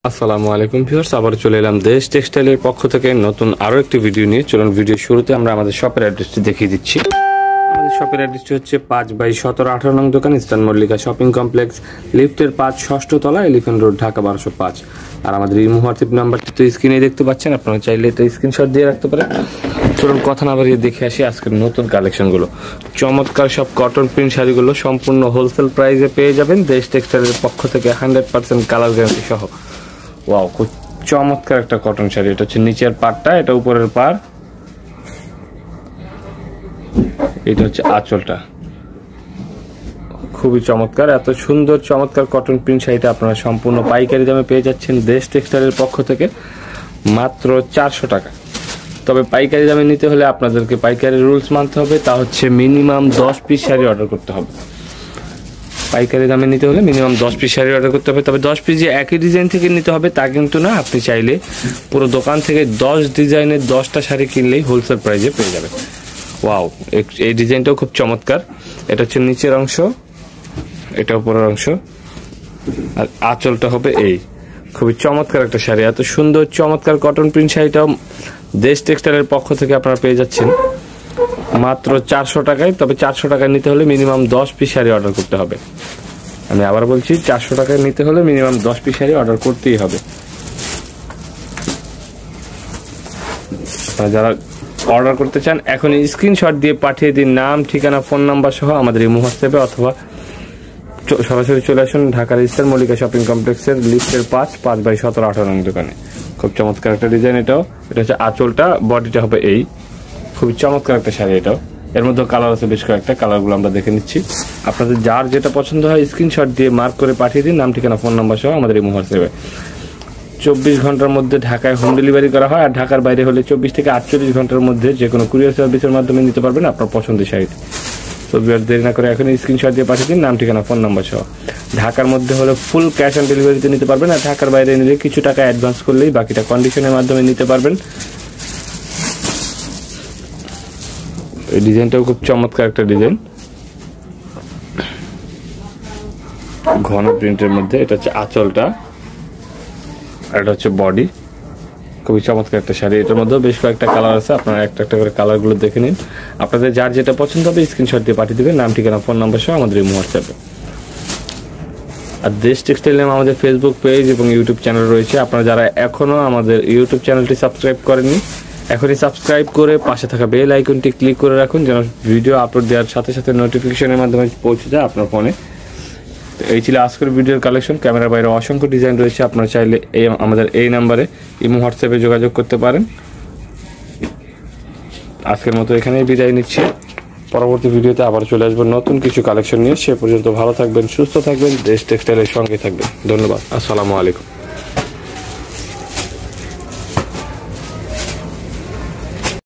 আসসালামু আলাইকুম ভিউয়ার্স, আবার চলে এলাম দেশ টেক্সটাইলের পক্ষ থেকে নতুন আরো একটি ভিডিও নিয়ে। চলুন ভিডিও শুরুতে আমরা আমাদের শপের অ্যাড্রেসটি দেখিয়ে দিচ্ছি। আমাদের শপের অ্যাড্রেসটি হচ্ছে 5/17-18 নং দোকান, ইস্টার্ন মল্লিকা শপিং কমপ্লেক্স, লিফটের 5 ষষ্ঠ তলা, এলিফ্যান্ট রোড, ঢাকা 1205। আর আমাদের এই হোয়াটসঅ্যাপ নাম্বারটি তো স্ক্রিনে দেখতে পাচ্ছেন, আপনারা চাইলে এটা স্ক্রিনশট দিয়ে রাখতে পারেন। চলুন কথা না বাড়িয়ে দেখে আসি আজকের নতুন কালেকশনগুলো। চমৎকার সব কটন প্রিন্ট শাড়িগুলো সম্পূর্ণ হোলসেল প্রাইসে পেয়ে যাবেন দেশ টেক্সটাইলের পক্ষ থেকে, 100% কালার গ্যারান্টি সহ। ওয়াও, খুব চমৎকার একটা কটন শাড়ি। এটা হচ্ছে নিচের পাড়টা, এটা উপরের পাড়, এটা হচ্ছে আঁচলটা। খুবই চমৎকার, এত সুন্দর চমৎকার কটন প্রিন্ট শাড়িটা আপনারা সম্পূর্ণ পাইকারি দামে পেয়ে যাচ্ছেন দেশ টেক্সটাইলের পক্ষ থেকে মাত্র 400 টাকা। তবে পাইকারি দামে নিতে হলে আপনাদেরকে পাইকারি রুলস মানতে হবে, তা হচ্ছে মিনিমাম 10 পিস শাড়ি অর্ডার করতে হবে। পাইকারি দামে নিতে হলে মিনিমাম 10 পিস শাড়ি অর্ডার করতে হবে। তবে 10 পিস যে একই ডিজাইন থেকে নিতে হবে তা কিন্তু না, আপনি চাইলে পুরো দোকান থেকে 10 ডিজাইনের 10টা শাড়ি কিনলেই হোলসেল প্রাইসে পেয়ে যাবেন। ওয়াও, এই ডিজাইনটাও খুব চমৎকার। এটা হচ্ছে নিচের অংশ, এটা উপরের অংশ, আর আঁচলটা হবে এই। খুবই চমৎকার একটা শাড়ি, এত সুন্দর চমৎকার কটন প্রিন্ট শাড়িটাও দেশ টেক্সটাইলের পক্ষ থেকে আপনারা পেয়ে যাচ্ছেন মাত্র 400 টাকায়। তবে 400 টাকায় নিতে হলে মিনিমাম 10 পিস শাড়ি অর্ডার করতে হবে। আমি আবার বলছি, 400 টাকায় নিতে হলে মিনিমাম 10 পিস শাড়ি অর্ডার করতেই হবে। যারা অর্ডার করতে চান এখন স্ক্রিনশট দিয়ে পাঠিয়ে দিন নাম, ঠিকানা, ফোন নাম্বার সহ আমাদের এই হোয়াটসঅ্যাপে, অথবা সরাসরি চলে আসুন ঢাকার ইস্টার্ন মল্লিকা শপিং কমপ্লেক্সের লিফটের 5/17-18 নং দোকানে। খুব চমৎকার একটা ডিজাইন এটাও। এটা হচ্ছে আঁচলটা, বডিটা হবে এই। খুবই চমৎকার একটা শাড়ি এটাও। এর মধ্যে কালার আছে বেশ কয়েকটা, কালারগুলো আমরা দেখে নিচ্ছি। আপনাদের যার যেটা পছন্দ হয় স্ক্রিনশট দিয়ে মার্ক করে পাঠিয়ে দিন নাম, ঠিকানা, ফোন নাম্বার সহ আমাদের এই হোয়াটসঅ্যাপে। 24 ঘন্টার মধ্যে ঢাকায় হোম ডেলিভারি করা হয়, আর ঢাকার বাইরে হলে 24 থেকে 48 ঘন্টার মধ্যে যে কোনো কুরিয়ার সার্ভিসের মাধ্যমে নিতে পারবেন আপনার পছন্দের শাড়িটি। তো দেরি না করে এখন স্ক্রিনশট দিয়ে পাঠিয়ে দিন নাম, ঠিকানা, ফোন নাম্বার সহ। ঢাকার মধ্যে হলে ফুল ক্যাশ অন ডেলিভারিতে নিতে পারবেন, আর ঢাকার বাইরে নিলে কিছু টাকা অ্যাডভান্স করলেই বাকিটা কন্ডিশনের মাধ্যমে নিতে পারবেন। এই ডিজাইনটাও খুব চমৎকার একটা ডিজাইন, ঘন প্রিন্টের মধ্যে। এটা হচ্ছে আঁচলটা, আর এটা হচ্ছে বডি। খুবই চমৎকার একটা শাড়ি। এটার মধ্যেও বেশ কয়েকটা কালার আছে, আপনারা একটা একটা করে কালারগুলো দেখে নিন। আপনাদের যার যেটা পছন্দ হবে স্ক্রিনশট দিয়ে পাঠিয়ে দেবেন নাম, ঠিকানা, ফোন নাম্বার সহ আমাদের এই হোয়াটসঅ্যাপে। আর দেশ টেক্সটাইল নামে আমাদের ফেসবুক পেজ এবং ইউটিউব চ্যানেল রয়েছে। আপনারা যারা এখনও আমাদের ইউটিউব চ্যানেলটি সাবস্ক্রাইব করেননি, এখনই সাবস্ক্রাইব করে পাশে থাকা বেল আইকনটি ক্লিক করে রাখুন, যেন ভিডিও আপলোড দেওয়ার সাথে সাথে নোটিফিকেশনের মাধ্যমে পৌঁছে যায় আপনার ফোনে। এই ছিল আজকের ভিডিওর কালেকশন। ক্যামেরার বাইরে অসংখ্য ডিজাইন রয়েছে, আপনারা চাইলে আমাদের এই নাম্বারে ইমো হোয়াটসঅ্যাপে যোগাযোগ করতে পারেন। আজকের মতো এখানেই বিদায় নিচ্ছি। পরবর্তী ভিডিওতে আবার চলে আসবো নতুন কিছু কালেকশন নিয়ে। সে পর্যন্ত ভালো থাকবেন, সুস্থ থাকবেন, দেশ টেক্সটাইলের সঙ্গে থাকবেন। ধন্যবাদ, আসসালামু আলাইকুম।